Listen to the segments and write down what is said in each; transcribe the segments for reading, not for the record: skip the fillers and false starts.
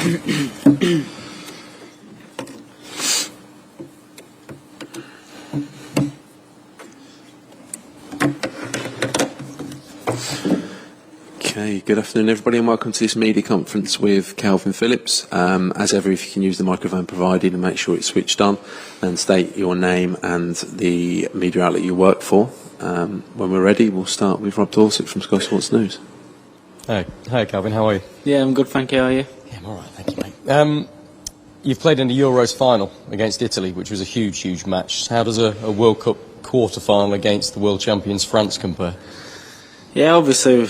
Okay, good afternoon everybody and welcome to this media conference with Kalvin Phillips. As ever, if you can use the microphone provided and make sure it's switched on and state your name and the media outlet you work for. When we're ready, we'll start with Rob Dorset from Sky Sports News. Hi Kalvin, how are you? Yeah, I'm good, thank you. How are you? Yeah, I'm alright, thank you, mate. You've played in the Euros final against Italy, which was a huge match. How does a World Cup quarter-final against the world champions France compare? Yeah, obviously,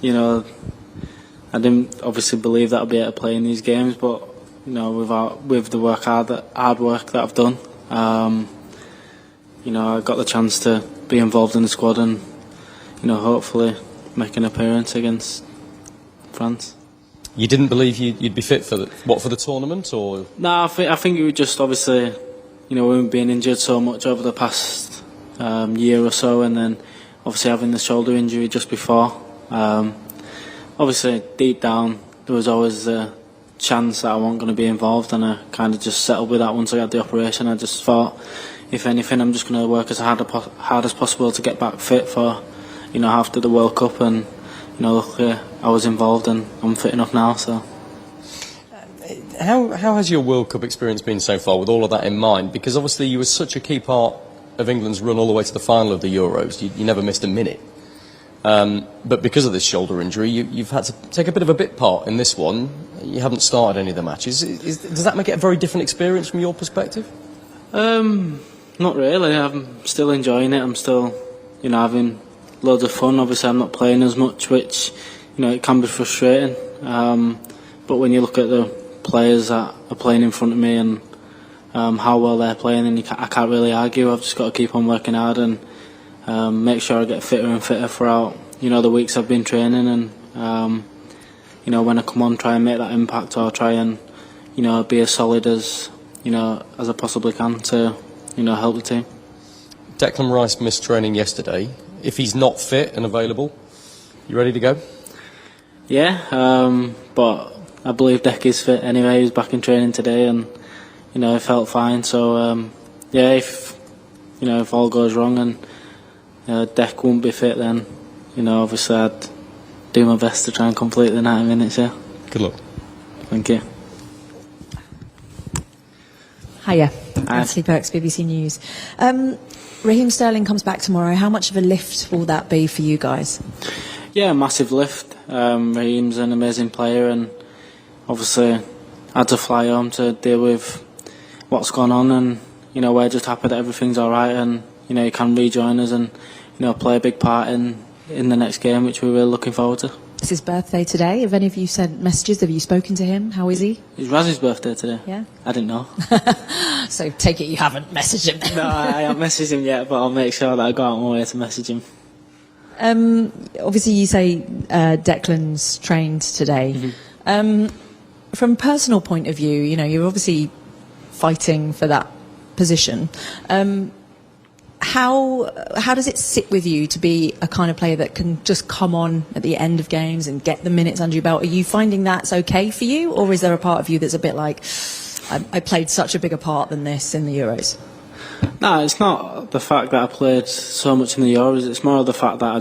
you know, I didn't obviously believe that I'd be able to play in these games, but you know, with the hard work that I've done, you know, I got the chance to be involved in the squad and, you know, hopefully make an appearance against France. You didn't believe you'd be fit for the tournament, or? No, I think it was just obviously, you know, we've been injured so much over the past year or so, and then obviously having the shoulder injury just before. Obviously, deep down, there was always a chance that I wasn't going to be involved, and I kind of just settled with that once I got the operation. I just thought, if anything, I'm just going to work as hard as possible to get back fit for, you know, after the World Cup, and you know, luckily I was involved and I'm fit enough now. So, how has your World Cup experience been so far, with all of that in mind? Because obviously you were such a key part of England's run all the way to the final of the Euros. You never missed a minute. But because of this shoulder injury, you've had to take a bit of a bit part in this one. You haven't started any of the matches. Does that make it a very different experience from your perspective? Not really. I'm still enjoying it. I'm still, you know, having loads of fun. Obviously, I'm not playing as much, which, you know, it can be frustrating. But when you look at the players that are playing in front of me and how well they're playing, and I can't really argue. I've just got to keep on working hard and make sure I get fitter and fitter throughout, you know, the weeks I've been training, and you know, when I come on, try and make that impact, or try and, you know, be as solid as, you know, as I possibly can to, you know, help the team. Declan Rice missed training yesterday. If he's not fit and available, you ready to go? Yeah, but I believe Deck is fit anyway. He was back in training today, and you know, he felt fine. So yeah, if you know, if all goes wrong and Deck won't be fit, then you know, obviously I'd do my best to try and complete the 90 minutes. Yeah. Good luck. Thank you. Hiya, Natalie Perks, BBC News. Raheem Sterling comes back tomorrow. How much of a lift will that be for you guys? Yeah, massive lift. Raheem's an amazing player, and obviously I had to fly home to deal with what's gone on, and you know, we're just happy that everything's all right, and you know, he can rejoin us and, you know, play a big part in the next game, which we're really looking forward to. It's his birthday today. Have any of you sent messages? Have you spoken to him? How is he? It's Razzy's birthday today. Yeah? I didn't know. So take it you haven't messaged him. No, I haven't messaged him yet, but I'll make sure that I go out my way to message him. Obviously you say Declan's trained today. Mm-hmm. From a personal point of view, you know, you're obviously fighting for that position. How does it sit with you to be a kind of player that can just come on at the end of games and get the minutes under your belt? Are you finding that's okay for you, or is there a part of you that's a bit like, I played such a bigger part than this in the Euros? No, it's not the fact that I played so much in the Euros. It's more the fact that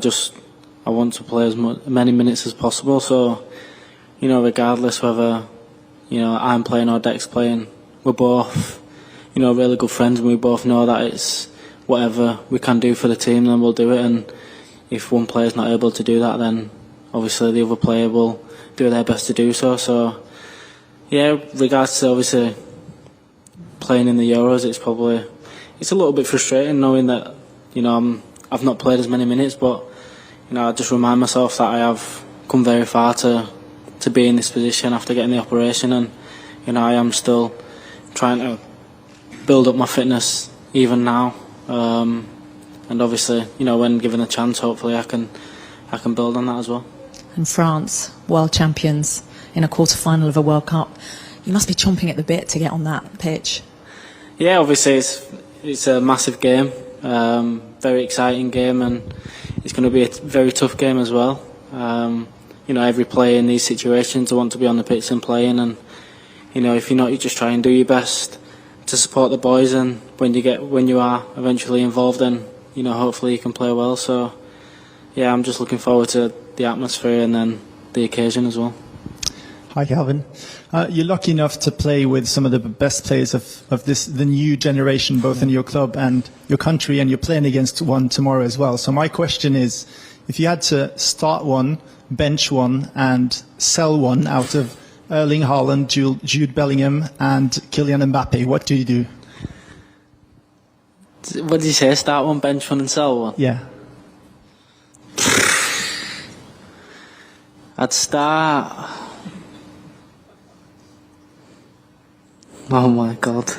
I want to play as many minutes as possible. So, you know, regardless whether, you know, I'm playing or Deck's playing, we're both, you know, really good friends, and we both know that it's whatever we can do for the team, then we'll do it. And if one player's not able to do that, then obviously the other player will do their best to do so. So, yeah, regards to obviously playing in the Euros, it's a little bit frustrating knowing that, you know, I've not played as many minutes, but you know, I just remind myself that I have come very far to be in this position after getting the operation, and you know, I am still trying to build up my fitness even now. And obviously, you know, when given a chance, hopefully I can build on that as well. And France, world champions in a quarter-final of a World Cup, you must be chomping at the bit to get on that pitch. Yeah, obviously it's a massive game, very exciting game, and it's going to be a very tough game as well. every player in these situations to want to be on the pitch and playing, and if you're not, you just try and do your best to support the boys, and when you are eventually involved, then hopefully you can play well. So yeah, I'm just looking forward to the atmosphere and then the occasion as well. Hi, Kalvin. You're lucky enough to play with some of the best players of the new generation, both in your club and your country, and you're playing against one tomorrow as well. So my question is, if you had to start one, bench one, and sell one out of Erling Haaland, Jude Bellingham, and Kylian Mbappe, what do you do? What did you say? Start one, bench one, and sell one? Yeah. I'd start... Oh my God.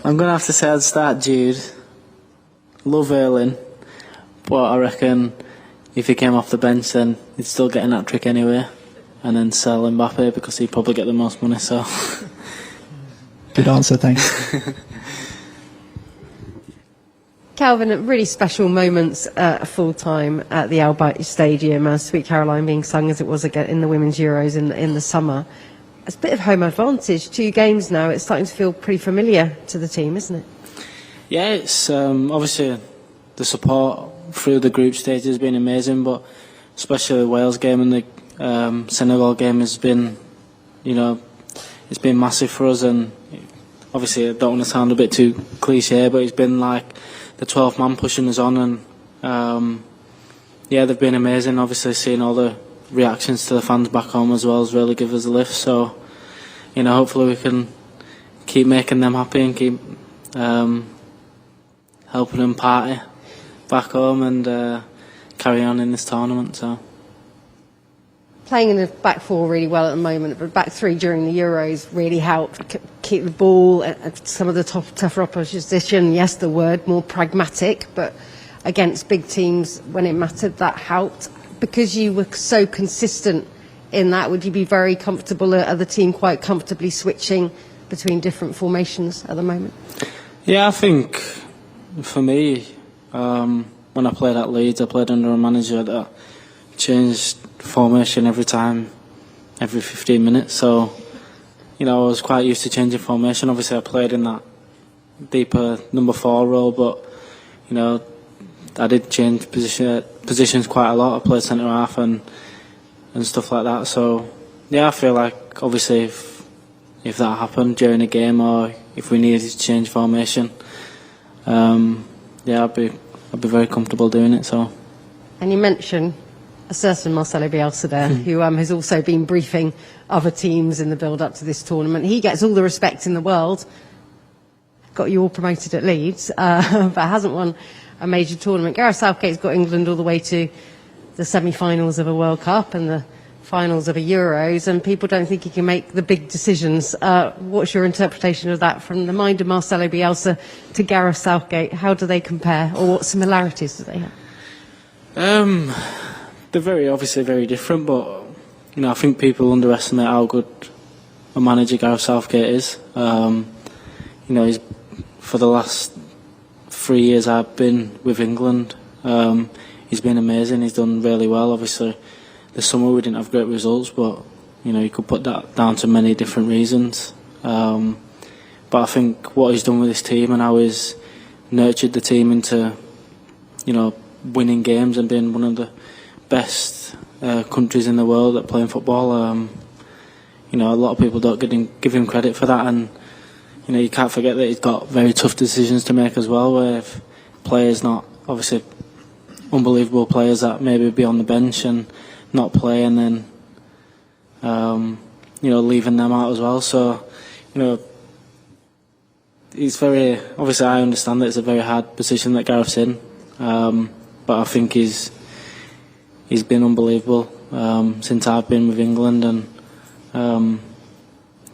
I'm going to have to say I'd start Jude. Love Erling. But I reckon if he came off the bench, then he'd still get an hat-trick anyway. And then sell Mbappe because he'd probably get the most money, so... Good answer, thanks. Kalvin, really special moments full time at the Al Bayt Stadium, Sweet Caroline being sung as it was again in the Women's Euros in the summer. It's a bit of home advantage. 2 games now, it's starting to feel pretty familiar to the team, isn't it? Yeah, it's obviously the support through the group stage has been amazing, but especially the Wales game and the Senegal game has been, it's been massive for us, and obviously I don't want to sound a bit too cliche, but it's been like the 12th man pushing us on, and they've been amazing. Obviously seeing all the reactions to the fans back home as well has really given us a lift, so hopefully we can keep making them happy and keep helping them party back home and carry on in this tournament. So playing in the back 4 really well at the moment, but back 3 during the Euros really helped keep the ball at some of the tougher opposition. Yes, the word more pragmatic, but against big teams when it mattered, that helped. Because you were so consistent in that, would you be very comfortable, are the team quite comfortably switching between different formations at the moment? Yeah, I think for me, when I played at Leeds, I played under a manager that changed formation every 15 minutes. So, I was quite used to changing formation. Obviously, I played in that deeper number 4 role, but, I did change positions quite a lot. I played centre half and stuff like that. So, yeah, I feel like obviously if that happened during a game or if we needed to change formation, I'd be very comfortable doing it. So. And you mentioned a certain Marcelo Bielsa there, who has also been briefing other teams in the build-up to this tournament. He gets all the respect in the world. Got you all promoted at Leeds, but hasn't won a major tournament. Gareth Southgate's got England all the way to the semi-finals of a World Cup and the finals of a Euros, and people don't think he can make the big decisions. What's your interpretation of that from the mind of Marcelo Bielsa to Gareth Southgate? How do they compare, or what similarities do they have? They're obviously very different, but I think people underestimate how good a manager Gareth Southgate is. He's, for the last 3 years I've been with England, he's been amazing. He's done really well. Obviously, this summer we didn't have great results, but you could put that down to many different reasons. But I think what he's done with his team and how he's nurtured the team into, winning games and being one of the best countries in the world at playing football. A lot of people don't give him credit for that, and you can't forget that he's got very tough decisions to make as well, where if players not, obviously unbelievable players that maybe be on the bench and not play, and then leaving them out as well. So it's very, obviously I understand that it's a very hard position that Gareth's in, but I think he's been unbelievable since I've been with England, and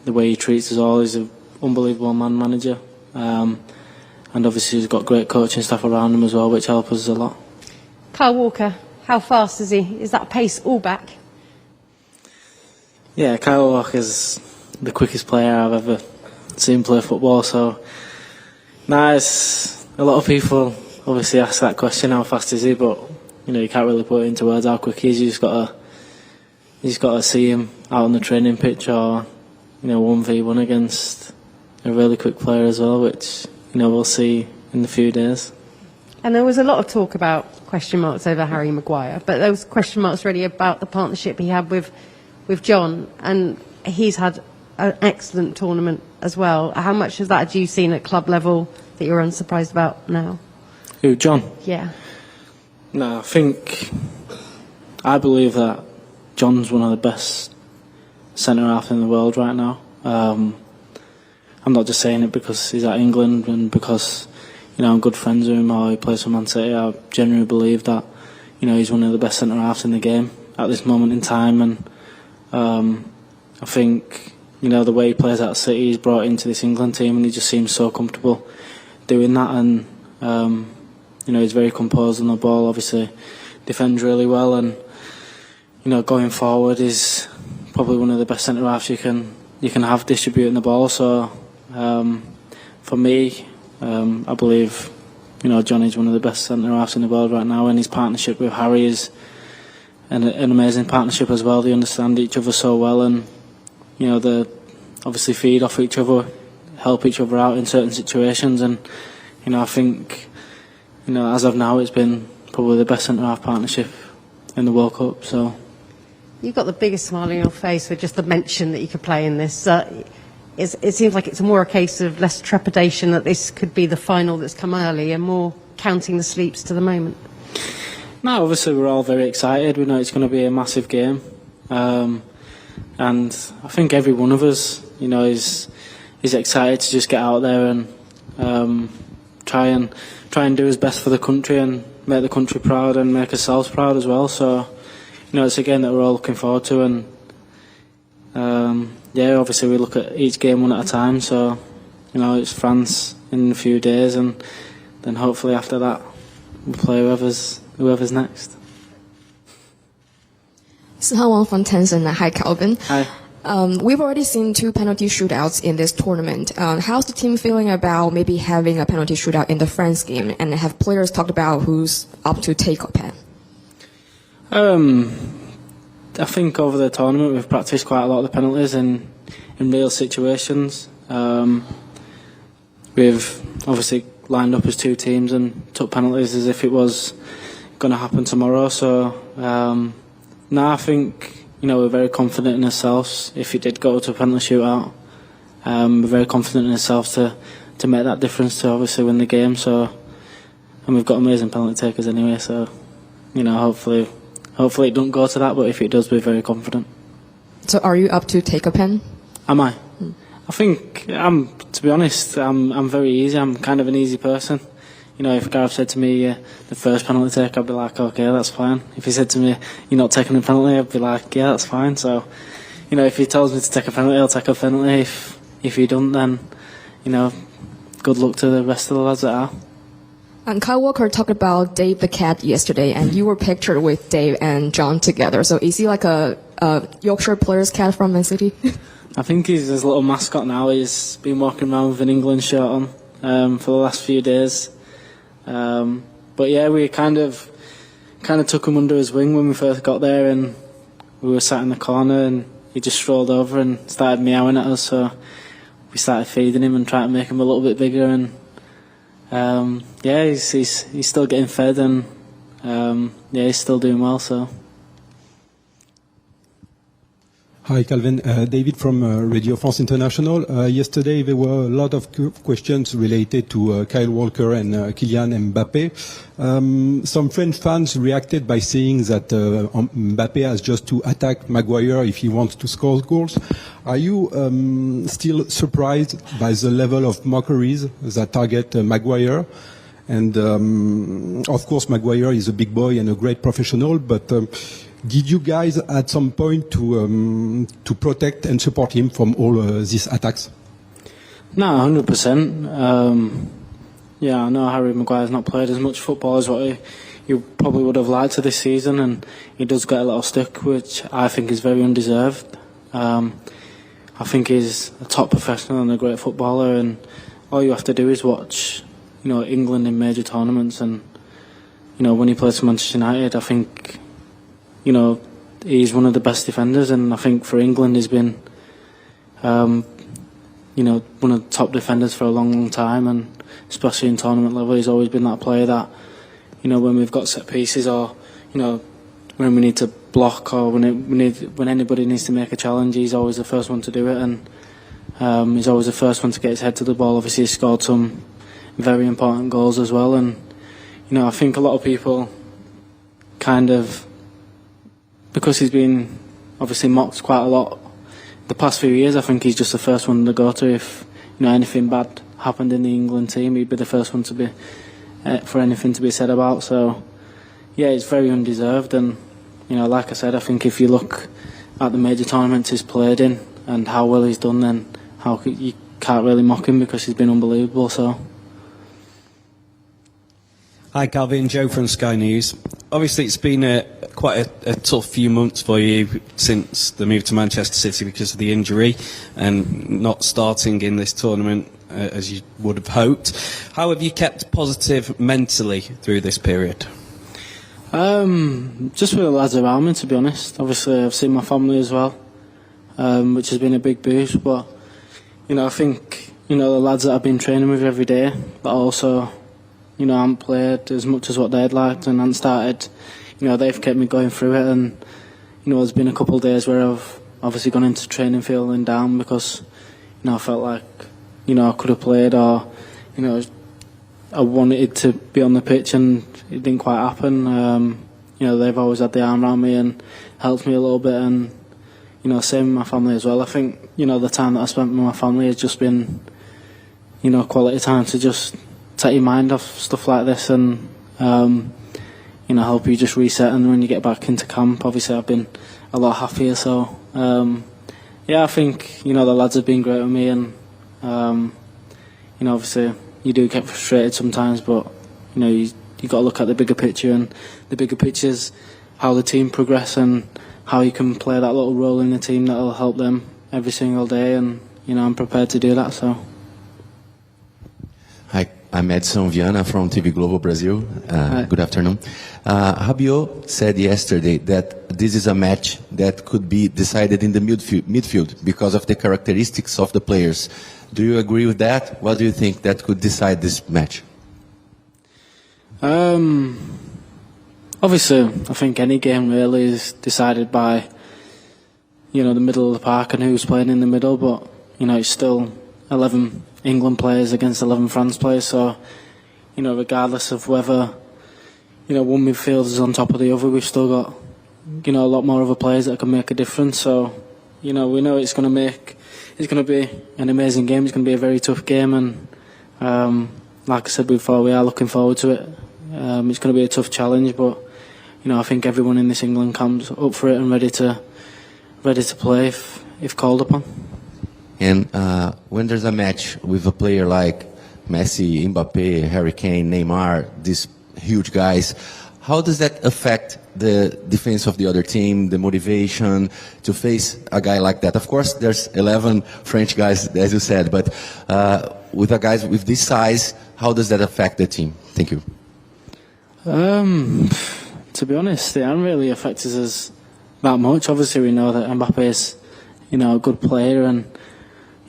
the way he treats us all. He's an unbelievable manager, and obviously he's got great coaching staff around him as well, which helps us a lot. Kyle Walker, how fast is he? Is that pace all back? Yeah, Kyle Walker's the quickest player I've ever seen play football, so nice. A lot of people obviously ask that question, how fast is he, but you can't really put it into words how quick he is. You just got to he's got to see him out on the training pitch or 1v1 against a really quick player as well, which we'll see in a few days. And there was a lot of talk about question marks over Harry Maguire, but there was question marks really about the partnership he had with John, and he's had an excellent tournament as well. How much of that had you seen at club level that you're unsurprised about now? Who, John? Yeah. No, I believe that John's one of the best centre-half in the world right now. I'm not just saying it because he's at England and because I'm good friends with him or he plays for Man City. I genuinely believe that he's one of the best centre-halves in the game at this moment in time, and I think the way he plays at City, he's brought into this England team and he just seems so comfortable doing that, and he's very composed on the ball, obviously defends really well, and going forward is probably one of the best centre-halves you can have distributing the ball. So for me, I believe Johnny's one of the best centre-halves in the world right now, and his partnership with Harry is an amazing partnership as well. They understand each other so well, and they obviously feed off each other, help each other out in certain situations, and I think as of now it's been probably the best centre-half partnership in the World Cup. So you've got the biggest smile on your face with just the mention that you could play in this. It seems like it's more a case of less trepidation that this could be the final that's come early and more counting the sleeps to the moment. No, obviously we're all very excited. We know it's going to be a massive game, and I think every one of us is excited to just get out there and try and do his best for the country and make the country proud and make ourselves proud as well. So it's a game that we're all looking forward to, and obviously we look at each game one at a time. So it's France in a few days, and then hopefully after that we'll play whoever's next. Haaland from Tencent. Hi, Kalvin. Hi. We've already seen 2 penalty shootouts in this tournament. How's the team feeling about maybe having a penalty shootout in the France game? And have players talked about who's up to take a pen? I think over the tournament we've practiced quite a lot of the penalties in real situations. We've obviously lined up as 2 teams and took penalties as if it was going to happen tomorrow. So I think we're very confident in ourselves. If it did go to a penalty shootout, we're very confident in ourselves to make that difference to obviously win the game. So, and we've got amazing penalty takers anyway. So hopefully it don't go to that. But if it does, we're very confident. So are you up to take a pen? Am I? I think to be honest, I'm very easy. I'm kind of an easy person. If Gareth said to me the first penalty take, I'd be like, okay, that's fine. If he said to me, you're not taking a penalty, I'd be like, yeah, that's fine. So, if he tells me to take a penalty, I'll take a penalty. If he don't, then, good luck to the rest of the lads that are. And Kyle Walker talked about Dave the Cat yesterday, and you were pictured with Dave and John together. So is he like a Yorkshire player's cat from Man City? I think he's his little mascot now. He's been walking around with an England shirt on for the last few days. But yeah, we kind of took him under his wing when we first got there, and we were sat in the corner and he just strolled over and started meowing at us, so we started feeding him and trying to make him a little bit bigger, and he's still getting fed, and he's still doing well. So Hi, Kalvin. David from Radio France International. Yesterday there were a lot of questions related to Kyle Walker and Kylian Mbappe. Some French fans reacted by saying that Mbappe has just to attack Maguire if he wants to score goals. Are you still surprised by the level of mockeries that target Maguire? And of course, Maguire is a big boy and a great professional, but did you guys at some point to protect and support him from all these attacks? No, 100%. I know Harry Maguire's not played as much football as what he probably would have liked to this season, and he does get a little stick, which I think is very undeserved. I think he's a top professional and a great footballer, and all you have to do is watch, England in major tournaments, and when he plays for Manchester United, I think, he's one of the best defenders, and I think for England he's been, one of the top defenders for a long, long time, and especially in tournament level, he's always been that player that, when we've got set pieces or, when we need to block or when anybody needs to make a challenge, he's always the first one to do it, and he's always the first one to get his head to the ball. Obviously, he's scored some very important goals as well, and I think a lot of people kind of, because he's been obviously mocked quite a lot the past few years, I think he's just the first one to go to. If anything bad happened in the England team, he'd be the first one to be for anything to be said about. So yeah, it's very undeserved, and like I said, I think if you look at the major tournaments he's played in and how well he's done, then you can't really mock him because he's been unbelievable. So. Hi, Kalvin. Joe from Sky News. Obviously, it's been quite a tough few months for you since the move to Manchester City because of the injury and not starting in this tournament as you would have hoped. How have you kept positive mentally through this period? Just with the lads around me, to be honest. Obviously, I've seen my family as well, which has been a big boost. But I think the lads that I've been training with every day, but also. I haven't played as much as what they'd liked and hadn't started. They've kept me going through it, and there's been a couple of days where I've obviously gone into training feeling down because I felt like I could have played, or I wanted to be on the pitch and it didn't quite happen. They've always had the arm around me and helped me a little bit, and same with my family as well. I think the time that I spent with my family has just been quality time to just take your mind off stuff like this and help you just reset, and when you get back into camp obviously I've been a lot happier. So I think the lads have been great with me, and obviously you do get frustrated sometimes, but you got to look at the bigger picture, and the bigger picture is how the team progress and how you can play that little role in the team that will help them every single day, and I'm prepared to do that. So Hi, I'm Edson Viana from TV Globo Brazil. Good afternoon. Rabiot said yesterday that this is a match that could be decided in the midfield because of the characteristics of the players. Do you agree with that? What do you think that could decide this match? Obviously, I think any game really is decided by the middle of the park and who's playing in the middle, but it's still 11 England players against 11 France players, so regardless of whether one midfielder is on top of the other, we've still got a lot more other players that can make a difference. So we know it's going to be an amazing game. It's going to be a very tough game, and like I said before, we are looking forward to it. It's going to be a tough challenge, but I think everyone in this England camp's up for it and ready to play if called upon. And when there's a match with a player like Messi, Mbappé, Harry Kane, Neymar, these huge guys, how does that affect the defense of the other team, the motivation to face a guy like that? Of course, there's 11 French guys, as you said, but with a guys with this size, how does that affect the team? Thank you. To be honest, it hasn't really affected us that much. Obviously, we know that Mbappé is, a good player, and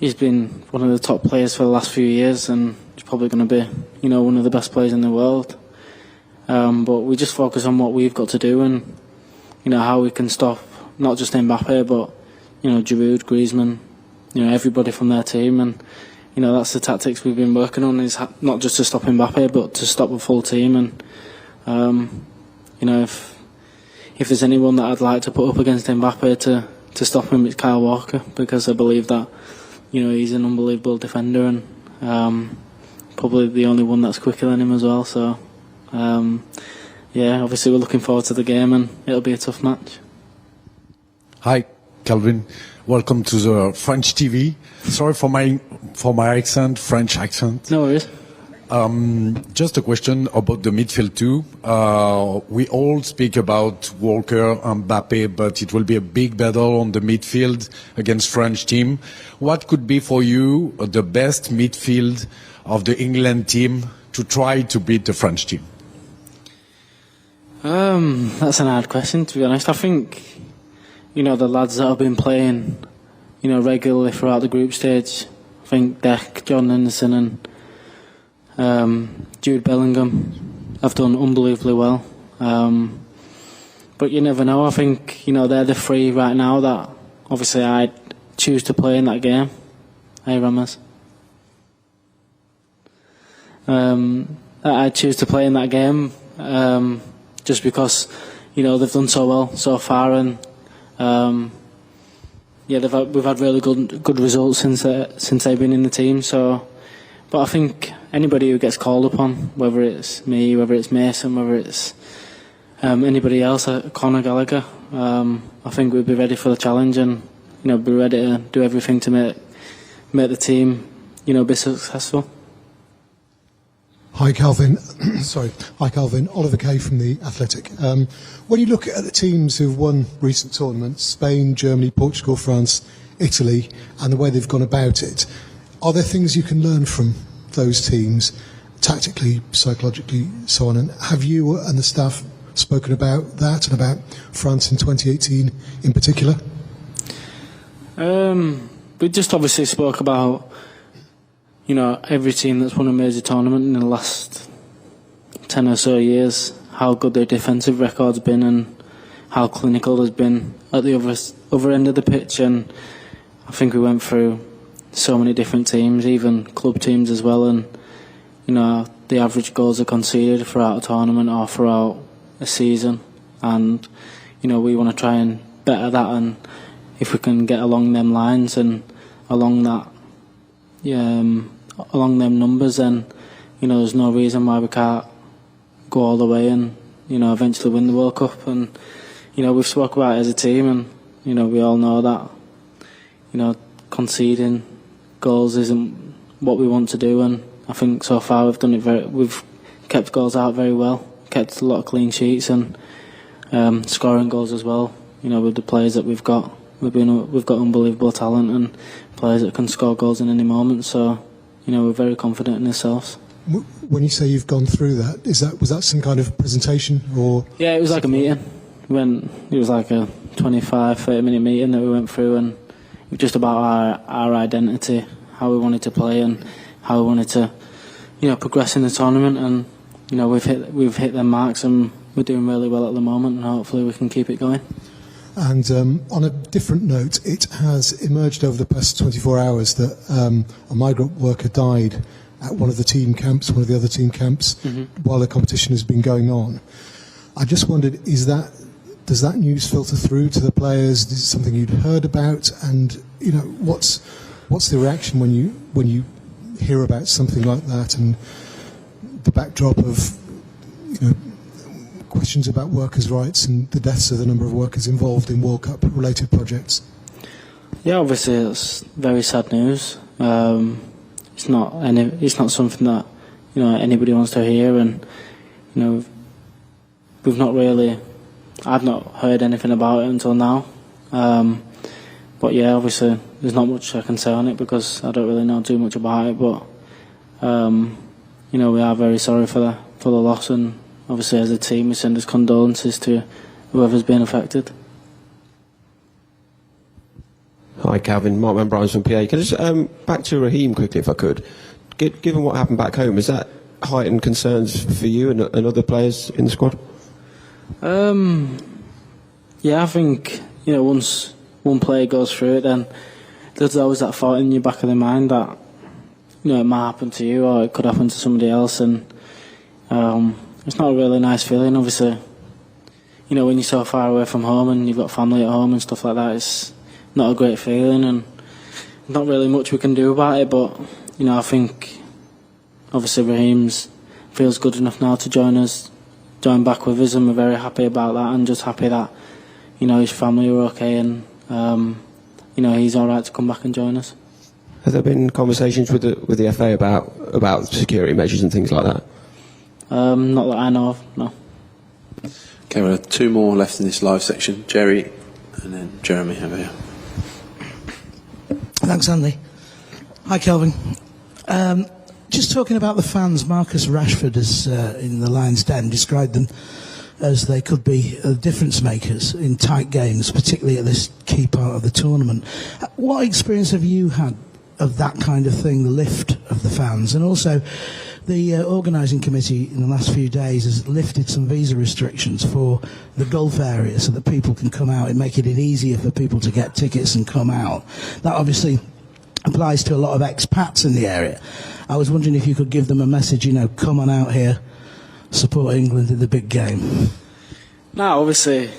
he's been one of the top players for the last few years, and he's probably going to be, one of the best players in the world. But we just focus on what we've got to do, and how we can stop not just Mbappé, but Giroud, Griezmann, everybody from their team, and that's the tactics we've been working on. Is not just to stop Mbappé, but to stop the full team. And if there's anyone that I'd like to put up against Mbappé to stop him, it's Kyle Walker, because I believe that he's an unbelievable defender, and probably the only one that's quicker than him as well. So obviously we're looking forward to the game, and it'll be a tough match. Hi, Calvin. Welcome to the French TV. Sorry for my accent, French accent. No worries. Just a question about the midfield too. We all speak about Walker and Mbappe, but it will be a big battle on the midfield against French team. What could be for you the best midfield of the England team to try to beat the French team? That's an hard question, to be honest. I think the lads that have been playing, regularly throughout the group stage. I think Dec, John Henderson and Jude Bellingham have done unbelievably well. But you never know. I think, they're the three right now that obviously I'd choose to play in that game. Hey, Ramas. I'd choose to play in that game just because, they've done so well so far, and we've had really good results since they've been in the team. So, but I think anybody who gets called upon, whether it's me, whether it's Mason, whether it's anybody else, Conor Gallagher, I think we'd be ready for the challenge and be ready to do everything to make the team be successful. Hi, Kalvin. Hi, Kalvin. Oliver Kay from The Athletic. When you look at the teams who've won recent tournaments, Spain, Germany, Portugal, France, Italy, and the way they've gone about it, are there things you can learn from those teams, tactically, psychologically, so on? And have you and the staff spoken about that and about France in 2018 in particular? We just obviously spoke about every team that's won a major tournament in the last 10 or so years, how good their defensive record's been and how clinical they've been at the other end of the pitch. And I think we went through so many different teams, even club teams as well, and the average goals are conceded throughout a tournament or throughout a season, and we want to try and better that, and if we can get along them lines and along that along them numbers, then there's no reason why we can't go all the way and eventually win the World Cup. And we've spoke about it as a team, and we all know that conceding goals isn't what we want to do, and I think so far we've kept goals out very well, kept a lot of clean sheets, and scoring goals as well. With the players that we've got unbelievable talent and players that can score goals in any moment. So, we're very confident in ourselves. When you say you've gone through that, was that some kind of presentation or? Yeah, it was like a meeting. It was like a 25-30 minute meeting that we went through, and it was just about our identity, how we wanted to play, and how we wanted to, progress in the tournament. And we've hit them marks, and we're doing really well at the moment, and hopefully we can keep it going. And on a different note, it has emerged over the past 24 hours that a migrant worker died at one of the other team camps, while the competition has been going on. I just wondered, does that news filter through to the players? Is it something you'd heard about? And what's the reaction when you hear about something like that, and the backdrop of questions about workers' rights and the deaths of the number of workers involved in World Cup related projects? Yeah, obviously it's very sad news. It's not something that anybody wants to hear, and I've not heard anything about it until now. But yeah, obviously there's not much I can say on it because I don't really know too much about it. But we are very sorry for the loss, and obviously as a team we send our condolences to whoever's been affected. Hi, Kalvin. Mark Van Bryan from PA. Can I just back to Raheem quickly, if I could? Given what happened back home, is that heightened concerns for you and other players in the squad? Yeah, I think once one player goes through it, then there's always that thought in your back of the mind that it might happen to you or it could happen to somebody else, and it's not a really nice feeling. Obviously, when you're so far away from home and you've got family at home and stuff like that, it's not a great feeling, and not really much we can do about it. But I think obviously Raheem's feels good enough now to join back with us, and we're very happy about that, and just happy that his family are okay, and he's all right to come back and join us. Have there been conversations with the FA about security measures and things like that? Not that I know of, no. Okay, we have two more left in this live section. Jerry and then Jeremy over here. Thanks, Andy. Hi, Kelvin. Just talking about the fans, Marcus Rashford has, in the Lions' Den, described them as they could be difference makers in tight games, particularly at this key part of the tournament. What experience have you had of that kind of thing, the lift of the fans? And also, the organising committee in the last few days has lifted some visa restrictions for the Gulf area so that people can come out and making it easier for people to get tickets and come out. That obviously applies to a lot of expats in the area. I was wondering if you could give them a message, come on out here, support England in the big game. Now, obviously,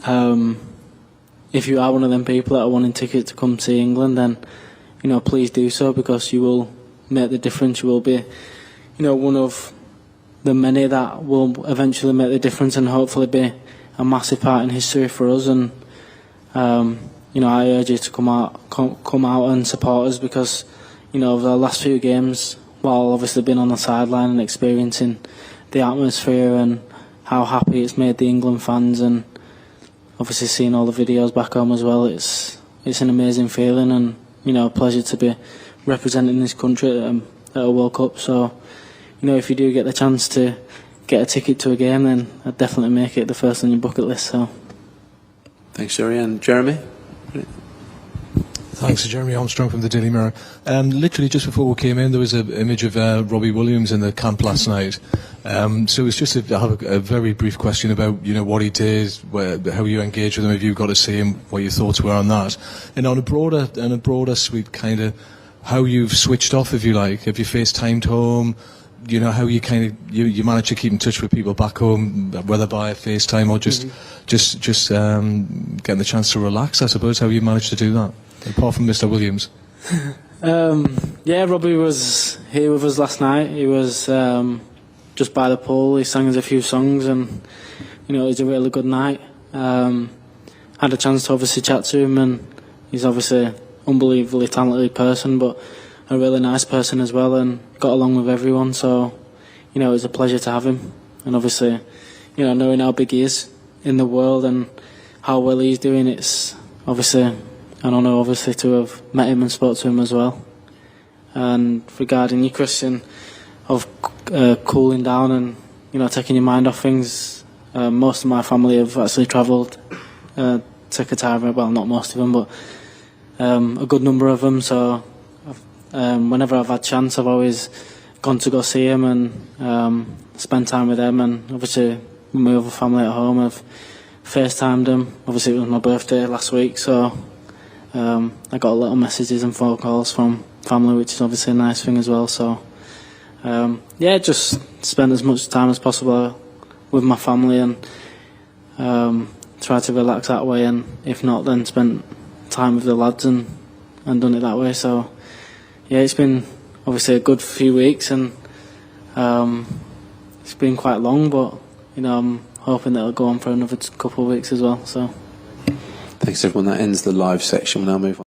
if you are one of them people that are wanting tickets to come see England, then, please do so, because you will make the difference. You will be, one of the many that will eventually make the difference and hopefully be a massive part in history for us. And, I urge you to come out and support us, because, over the last few games, while obviously being on the sideline and experiencing the atmosphere and how happy it's made the England fans, and obviously seeing all the videos back home as well, it's an amazing feeling, and a pleasure to be representing this country at a World Cup. So, if you do get the chance to get a ticket to a game, then I'd definitely make it the first on your bucket list. So, thanks, Jerry. And Jeremy? Thanks, Jeremy Armstrong from the Daily Mirror. Literally just before we came in, there was an image of Robbie Williams in the camp last night. So it's just to have a very brief question about what he did, how you engaged with him, if you got to see him, what your thoughts were on that, and on a broader sweep, kind of how you've switched off, if you like. Have you FaceTimed home? How you you manage to keep in touch with people back home, whether by FaceTime or just getting the chance to relax, I suppose. How you managed to do that, apart from Mr. Williams? Robbie was here with us last night. He was just by the pool. He sang us a few songs, and it was a really good night. Had a chance to obviously chat to him, and he's obviously an unbelievably talented person, but a really nice person as well, and got along with everyone. So, it was a pleasure to have him. And obviously, knowing how big he is in the world and how well he's doing, it's obviously an honour, obviously, to have met him and spoke to him as well. And regarding your question of cooling down and taking your mind off things, most of my family have actually travelled to Qatar. Well, not most of them, but a good number of them. So whenever I've had chance, I've always gone to go see him and spend time with them. And obviously, my other family at home, I've FaceTimed them. Obviously, it was my birthday last week, so I got a lot of messages and phone calls from family, which is obviously a nice thing as well. So just spend as much time as possible with my family and try to relax that way. And if not, then spend time with the lads and done it that way. So it's been obviously a good few weeks, and it's been quite long, but I'm hoping that it'll go on for another couple of weeks as well. So thanks, everyone. That ends the live section. We'll now move on.